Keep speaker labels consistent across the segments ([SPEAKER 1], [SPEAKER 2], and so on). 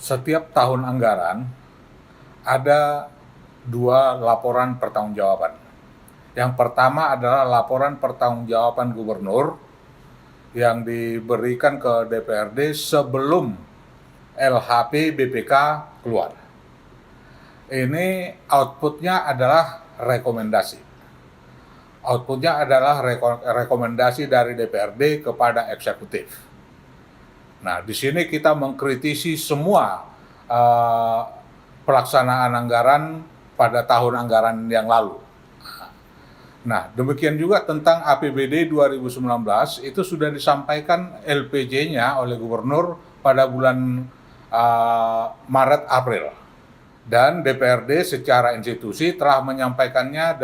[SPEAKER 1] Setiap tahun anggaran ada dua laporan pertanggungjawaban. Yang pertama adalah laporan pertanggungjawaban gubernur yang diberikan ke DPRD sebelum LHP BPK keluar. Ini outputnya adalah rekomendasi. Outputnya adalah rekomendasi dari DPRD kepada eksekutif. Nah, di sini kita mengkritisi semua pelaksanaan anggaran pada tahun anggaran yang lalu. Nah, demikian juga tentang APBD 2019 itu sudah disampaikan LPJ-nya oleh gubernur pada bulan Maret April. Dan DPRD secara institusi telah menyampaikannya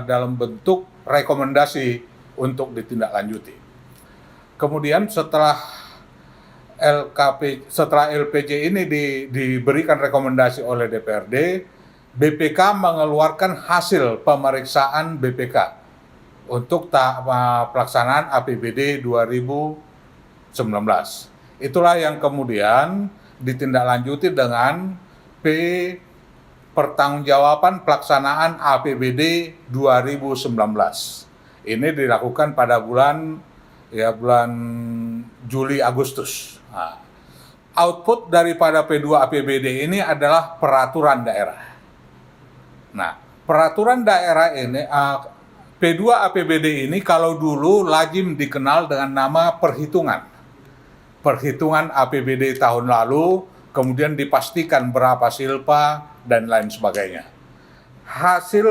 [SPEAKER 1] dalam bentuk rekomendasi untuk ditindaklanjuti. Kemudian setelah LPJ ini diberikan rekomendasi oleh DPRD, BPK mengeluarkan hasil pemeriksaan BPK untuk pelaksanaan APBD 2019. Itulah yang kemudian ditindaklanjuti dengan pertanggungjawaban pelaksanaan APBD 2019. Ini dilakukan pada bulan Juli Agustus. Nah, output daripada P2 APBD ini adalah peraturan daerah. Nah, peraturan daerah ini P2 APBD ini kalau dulu lazim dikenal dengan nama perhitungan APBD tahun lalu, kemudian dipastikan berapa silpa dan lain sebagainya. Hasil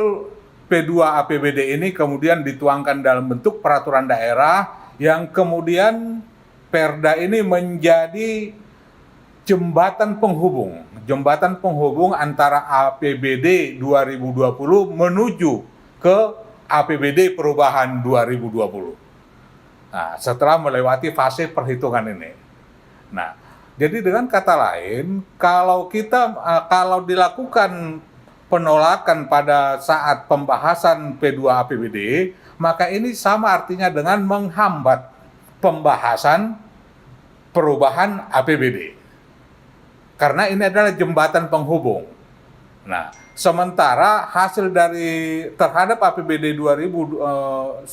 [SPEAKER 1] P2 APBD ini kemudian dituangkan dalam bentuk peraturan daerah yang kemudian Perda ini menjadi jembatan penghubung antara APBD 2020 menuju ke APBD perubahan 2020. Nah, setelah melewati fase perhitungan ini. Nah, jadi dengan kata lain, kalau dilakukan penolakan pada saat pembahasan P2 APBD, maka ini sama artinya dengan menghambat pembahasan perubahan APBD. Karena ini adalah jembatan penghubung. Nah, sementara hasil terhadap APBD 2019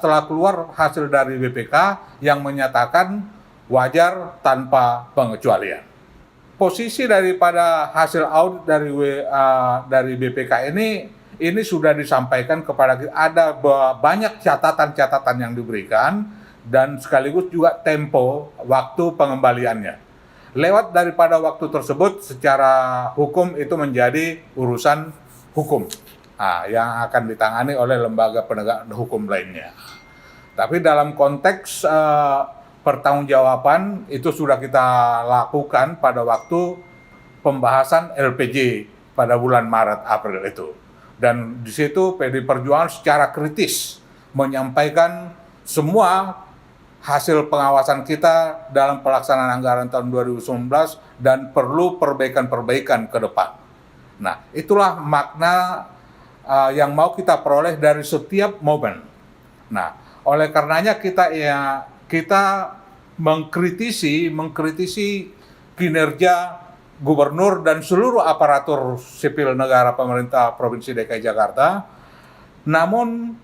[SPEAKER 1] telah keluar hasil dari BPK yang menyatakan wajar tanpa pengecualian. Posisi daripada hasil audit dari BPK ini sudah disampaikan kepada kita. Ada banyak catatan-catatan yang diberikan dan sekaligus juga tempo waktu pengembaliannya. Lewat daripada waktu tersebut secara hukum itu menjadi urusan hukum yang akan ditangani oleh lembaga penegak hukum lainnya. Tapi dalam konteks pertanggungjawaban itu sudah kita lakukan pada waktu pembahasan LPJ pada bulan Maret April itu. Dan di situ PD Perjuangan secara kritis menyampaikan semua hasil pengawasan kita dalam pelaksanaan anggaran tahun 2019 dan perlu perbaikan-perbaikan ke depan. Nah, itulah makna yang mau kita peroleh dari setiap momen. Nah, oleh karenanya kita mengkritisi kinerja gubernur dan seluruh aparatur sipil negara pemerintah Provinsi DKI Jakarta, namun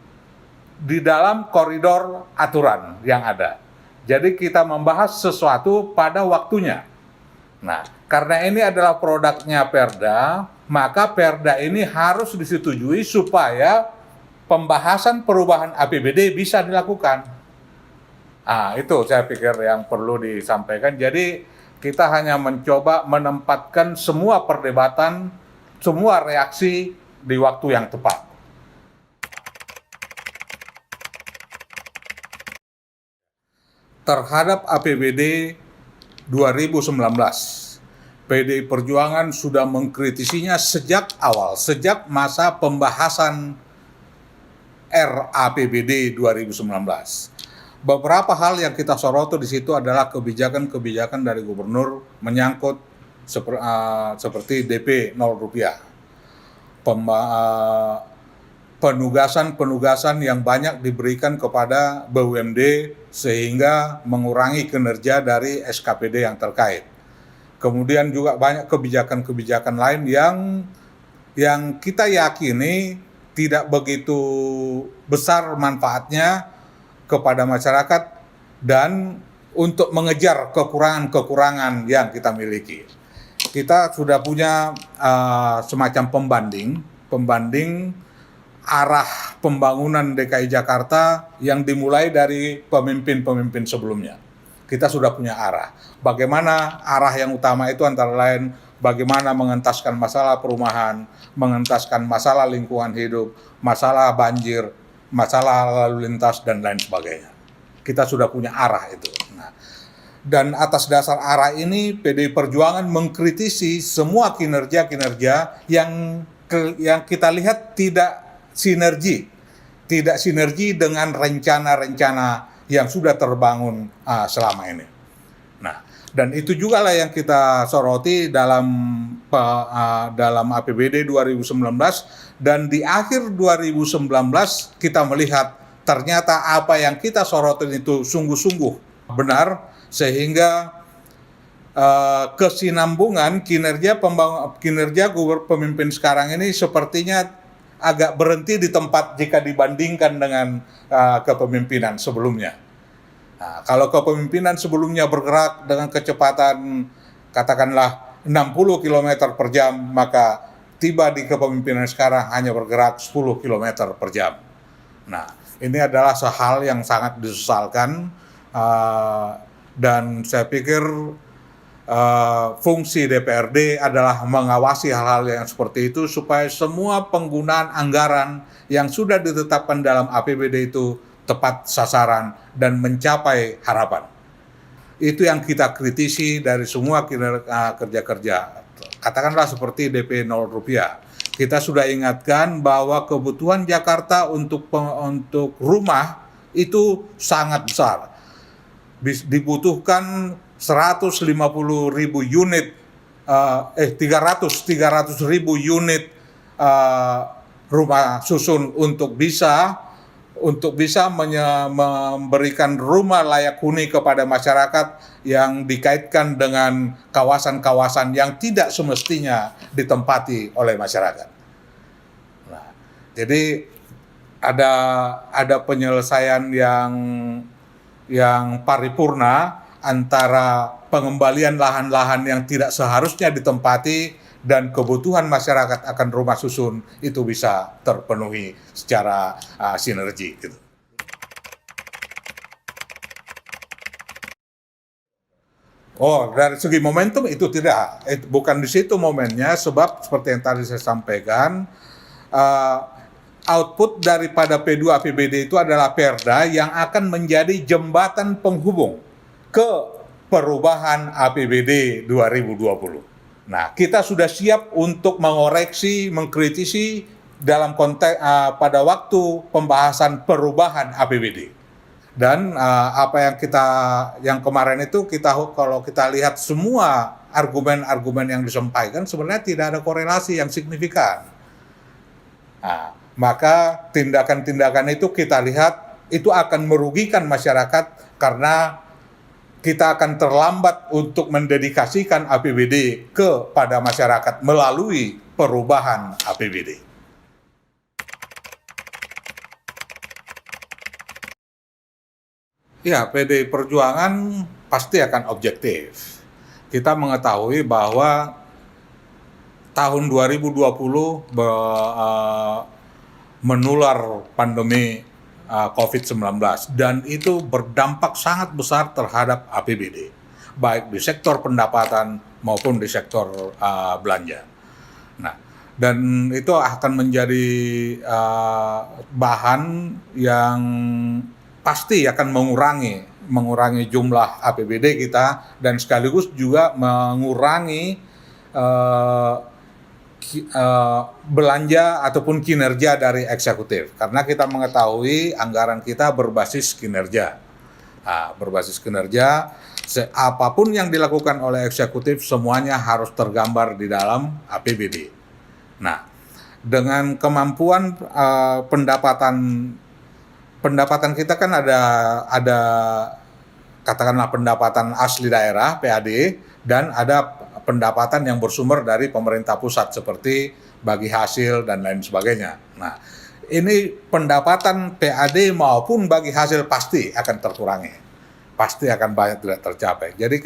[SPEAKER 1] di dalam koridor aturan yang ada. Jadi kita membahas sesuatu pada waktunya. Nah, karena ini adalah produknya Perda, maka Perda ini harus disetujui supaya pembahasan perubahan APBD bisa dilakukan. Itu saya pikir yang perlu disampaikan. Jadi kita hanya mencoba menempatkan semua perdebatan, semua reaksi di waktu yang tepat. Terhadap APBD 2019, PDI Perjuangan sudah mengkritisinya sejak awal, sejak masa pembahasan RAPBD 2019. Beberapa hal yang kita soroti di situ adalah kebijakan-kebijakan dari gubernur menyangkut seperti DP 0 rupiah, penugasan yang banyak diberikan kepada BUMD sehingga mengurangi kinerja dari SKPD yang terkait. Kemudian juga banyak kebijakan-kebijakan lain yang kita yakini tidak begitu besar manfaatnya kepada masyarakat dan untuk mengejar kekurangan-kekurangan yang kita miliki. Kita sudah punya semacam pembanding arah pembangunan DKI Jakarta yang dimulai dari pemimpin-pemimpin sebelumnya. Kita sudah punya arah. Bagaimana arah yang utama itu antara lain bagaimana mengentaskan masalah perumahan, mengentaskan masalah lingkungan hidup, masalah banjir, masalah lalu lintas, dan lain sebagainya. Kita sudah punya arah itu. Nah, dan atas dasar arah ini PDI Perjuangan mengkritisi semua kinerja-kinerja yang kita lihat tidak sinergi dengan rencana-rencana yang sudah terbangun selama ini. Nah, dan itu juga lah yang kita soroti dalam APBD 2019, dan di akhir 2019 kita melihat ternyata apa yang kita sorotin itu sungguh-sungguh benar, sehingga kesinambungan kinerja pemimpin sekarang ini sepertinya agak berhenti di tempat jika dibandingkan dengan kepemimpinan sebelumnya. Nah, kalau kepemimpinan sebelumnya bergerak dengan kecepatan katakanlah 60 km per jam, maka tiba di kepemimpinan sekarang hanya bergerak 10 km per jam. Nah, ini adalah hal yang sangat disesalkan, dan saya pikir fungsi DPRD adalah mengawasi hal-hal yang seperti itu supaya semua penggunaan anggaran yang sudah ditetapkan dalam APBD itu tepat sasaran dan mencapai harapan. Itu yang kita kritisi dari semua kerja-kerja. Katakanlah seperti DP 0 rupiah. Kita sudah ingatkan bahwa kebutuhan Jakarta untuk rumah itu sangat besar. Dibutuhkan 300.000 unit rumah susun untuk bisa memberikan rumah layak huni kepada masyarakat yang dikaitkan dengan kawasan-kawasan yang tidak semestinya ditempati oleh masyarakat. Nah, jadi ada penyelesaian yang paripurna antara pengembalian lahan-lahan yang tidak seharusnya ditempati dan kebutuhan masyarakat akan rumah susun itu bisa terpenuhi secara sinergi gitu. Oh, dari segi momentum itu tidak, bukan di situ momennya, sebab seperti yang tadi saya sampaikan, output daripada P2 APBD itu adalah Perda yang akan menjadi jembatan penghubung ke perubahan APBD 2020. Nah, kita sudah siap untuk mengoreksi, mengkritisi dalam konteks pada waktu pembahasan perubahan APBD. Dan apa yang kemarin itu kalau kita lihat semua argumen-argumen yang disampaikan sebenarnya tidak ada korelasi yang signifikan. Nah, maka tindakan-tindakan itu kita lihat itu akan merugikan masyarakat karena kita akan terlambat untuk mendedikasikan APBD kepada masyarakat melalui perubahan APBD. Ya, PDI Perjuangan pasti akan objektif. Kita mengetahui bahwa tahun 2020 menular pandemi COVID-19 dan itu berdampak sangat besar terhadap APBD, baik di sektor pendapatan maupun di sektor belanja. Nah, dan itu akan menjadi bahan yang pasti akan mengurangi jumlah APBD kita dan sekaligus juga mengurangi belanja ataupun kinerja dari eksekutif, karena kita mengetahui anggaran kita berbasis kinerja. Apapun yang dilakukan oleh eksekutif semuanya harus tergambar di dalam APBD. Nah, dengan kemampuan pendapatan kita kan ada katakanlah pendapatan asli daerah PAD dan ada pendapatan yang bersumber dari pemerintah pusat seperti bagi hasil dan lain sebagainya. Nah, ini pendapatan PAD maupun bagi hasil pasti akan terkurangi, pasti akan banyak tidak tercapai. Jadi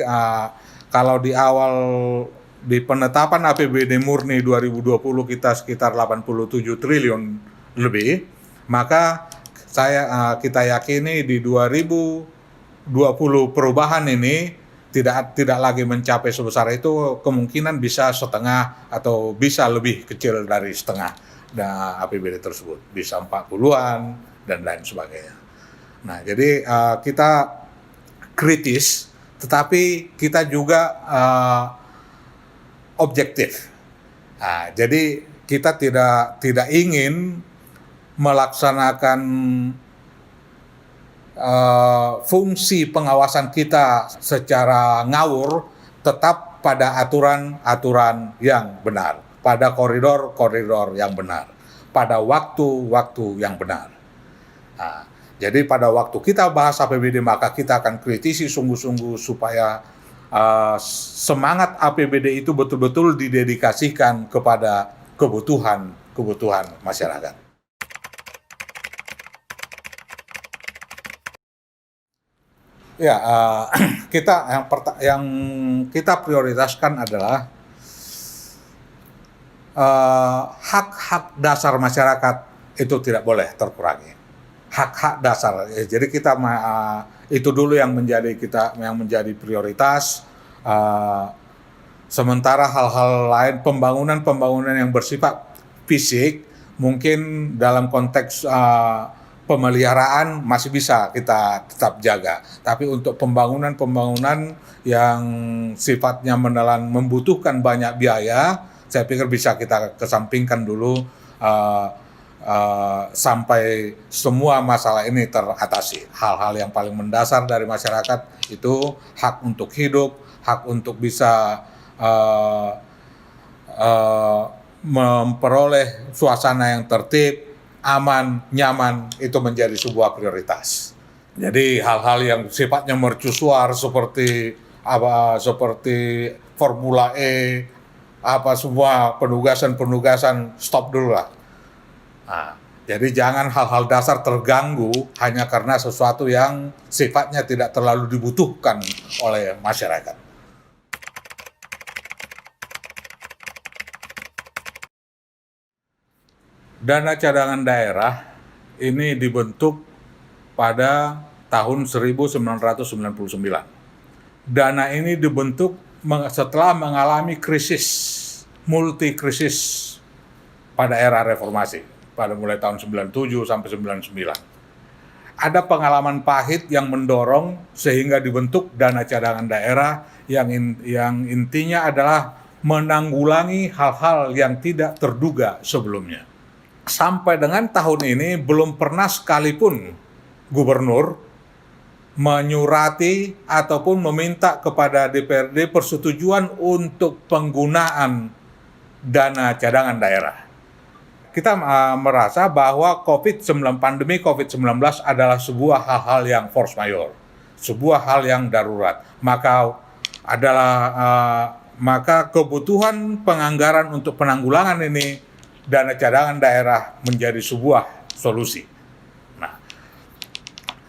[SPEAKER 1] kalau di awal di penetapan APBD murni 2020 kita sekitar 87 triliun lebih, maka kita yakini di 2020 perubahan ini tidak lagi mencapai sebesar itu, kemungkinan bisa setengah atau bisa lebih kecil dari setengah APBD tersebut, bisa 40-an dan lain sebagainya. Nah, jadi kita kritis, tetapi kita juga objektif. Nah, jadi kita tidak ingin melaksanakan fungsi pengawasan kita secara ngawur, tetap pada aturan-aturan yang benar, pada koridor-koridor yang benar, pada waktu-waktu yang benar. Nah, jadi pada waktu kita bahas APBD maka kita akan kritisi sungguh-sungguh supaya semangat APBD itu betul-betul didedikasikan kepada kebutuhan masyarakat. Ya, yang kita prioritaskan adalah hak-hak dasar masyarakat itu tidak boleh terkurangi. Hak-hak dasar. Jadi kita itu dulu yang menjadi prioritas. Sementara hal-hal lain, pembangunan yang bersifat fisik, mungkin dalam konteks pemeliharaan masih bisa kita tetap jaga. Tapi untuk pembangunan yang sifatnya membutuhkan banyak biaya, saya pikir bisa kita kesampingkan dulu sampai semua masalah ini teratasi. Hal-hal yang paling mendasar dari masyarakat itu hak untuk hidup, hak untuk bisa memperoleh suasana yang tertib, aman, nyaman, itu menjadi sebuah prioritas. Jadi hal-hal yang sifatnya mercusuar seperti Formula E, semua penugasan stop dulu lah. Nah, jadi jangan hal-hal dasar terganggu hanya karena sesuatu yang sifatnya tidak terlalu dibutuhkan oleh masyarakat. Dana cadangan daerah ini dibentuk pada tahun 1999. Dana ini dibentuk setelah mengalami multi krisis pada era reformasi, pada mulai tahun 97 sampai 99. Ada pengalaman pahit yang mendorong sehingga dibentuk dana cadangan daerah yang intinya adalah menanggulangi hal-hal yang tidak terduga sebelumnya. Sampai dengan tahun ini belum pernah sekalipun gubernur menyurati ataupun meminta kepada DPRD persetujuan untuk penggunaan dana cadangan daerah. Kita merasa bahwa pandemi COVID-19 adalah sebuah hal-hal yang force majeure, sebuah hal yang darurat. Maka kebutuhan penganggaran untuk penanggulangan ini, dana cadangan daerah menjadi sebuah solusi. Nah,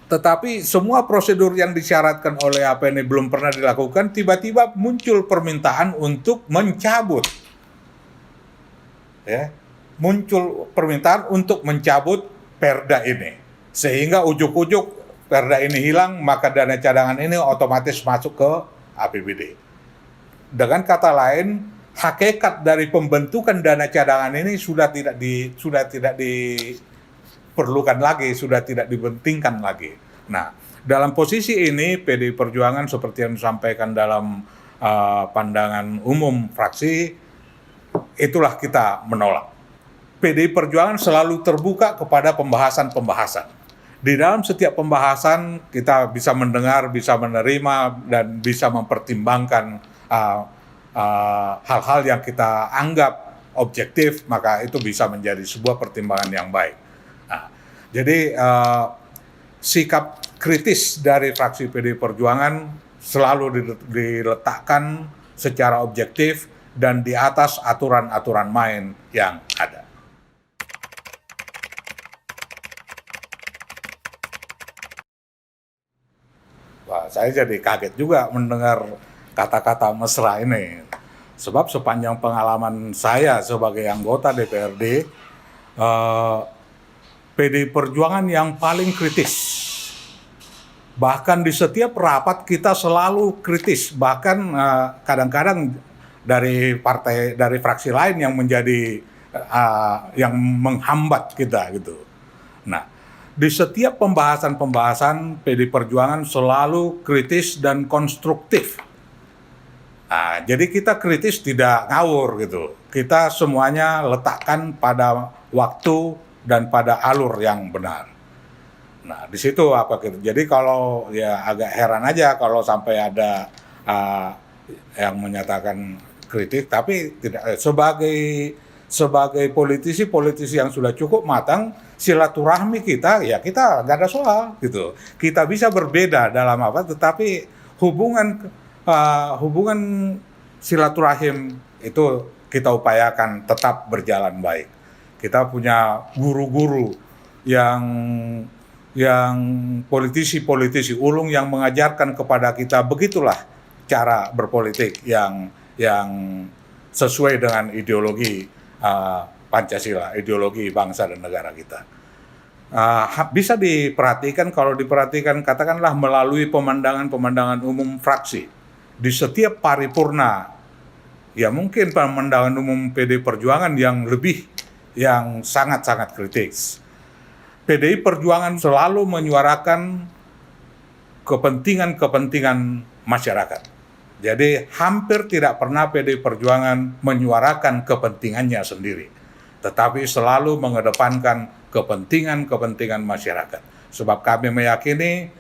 [SPEAKER 1] tetapi semua prosedur yang disyaratkan oleh APN belum pernah dilakukan, tiba-tiba muncul permintaan untuk mencabut. Muncul permintaan untuk mencabut perda ini. Sehingga ujuk-ujuk perda ini hilang, maka dana cadangan ini otomatis masuk ke APBD. Dengan kata lain, hakikat dari pembentukan dana cadangan ini sudah tidak diperlukan lagi, sudah tidak dipentingkan lagi. Nah, dalam posisi ini PDI Perjuangan seperti yang disampaikan dalam pandangan umum fraksi, itulah kita menolak. PDI Perjuangan selalu terbuka kepada pembahasan-pembahasan. Di dalam setiap pembahasan kita bisa mendengar, bisa menerima, dan bisa mempertimbangkan hal-hal yang kita anggap objektif, maka itu bisa menjadi sebuah pertimbangan yang baik. Nah, jadi sikap kritis dari fraksi PDI Perjuangan selalu diletakkan secara objektif dan di atas aturan-aturan main yang ada. Wah, saya jadi kaget juga mendengar kata-kata mesra ini. Sebab sepanjang pengalaman saya sebagai anggota DPRD, PDI Perjuangan yang paling kritis. Bahkan di setiap rapat kita selalu kritis. Bahkan kadang-kadang dari fraksi lain yang menjadi yang menghambat kita gitu. Nah, di setiap pembahasan PDI Perjuangan selalu kritis dan konstruktif. Nah, jadi kita kritis tidak ngawur gitu. Kita semuanya letakkan pada waktu dan pada alur yang benar. Nah, di situ jadi kalau ya agak heran aja kalau sampai ada yang menyatakan kritik, tapi tidak sebagai politisi yang sudah cukup matang, silaturahmi kita nggak ada soal gitu. Kita bisa berbeda dalam tetapi hubungan silaturahim itu kita upayakan tetap berjalan baik. Kita punya guru-guru yang politisi ulung yang mengajarkan kepada kita begitulah cara berpolitik yang sesuai dengan ideologi Pancasila, ideologi bangsa dan negara kita. Bisa diperhatikan katakanlah melalui pemandangan umum fraksi. Di setiap paripurna, ya mungkin pemandangan umum PDI Perjuangan yang sangat-sangat kritis. PDI Perjuangan selalu menyuarakan kepentingan masyarakat. Jadi hampir tidak pernah PDI Perjuangan menyuarakan kepentingannya sendiri, tetapi selalu mengedepankan kepentingan masyarakat. Sebab kami meyakini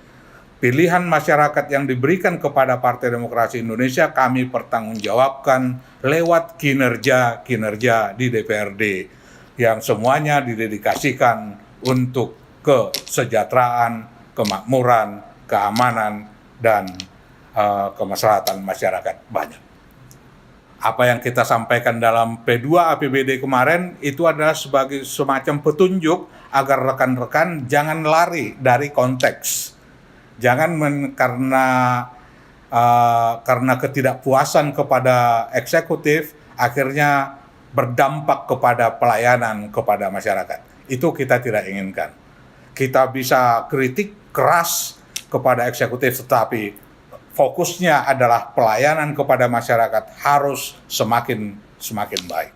[SPEAKER 1] pilihan masyarakat yang diberikan kepada Partai Demokrasi Indonesia kami pertanggungjawabkan lewat kinerja di DPRD yang semuanya didedikasikan untuk kesejahteraan, kemakmuran, keamanan, dan kemaslahatan masyarakat banyak. Apa yang kita sampaikan dalam P2 APBD kemarin itu adalah sebagai semacam petunjuk agar rekan-rekan jangan lari dari konteks. Jangan karena ketidakpuasan kepada eksekutif akhirnya berdampak kepada pelayanan kepada masyarakat. Itu kita tidak inginkan. Kita bisa kritik keras kepada eksekutif, tetapi fokusnya adalah pelayanan kepada masyarakat harus semakin baik.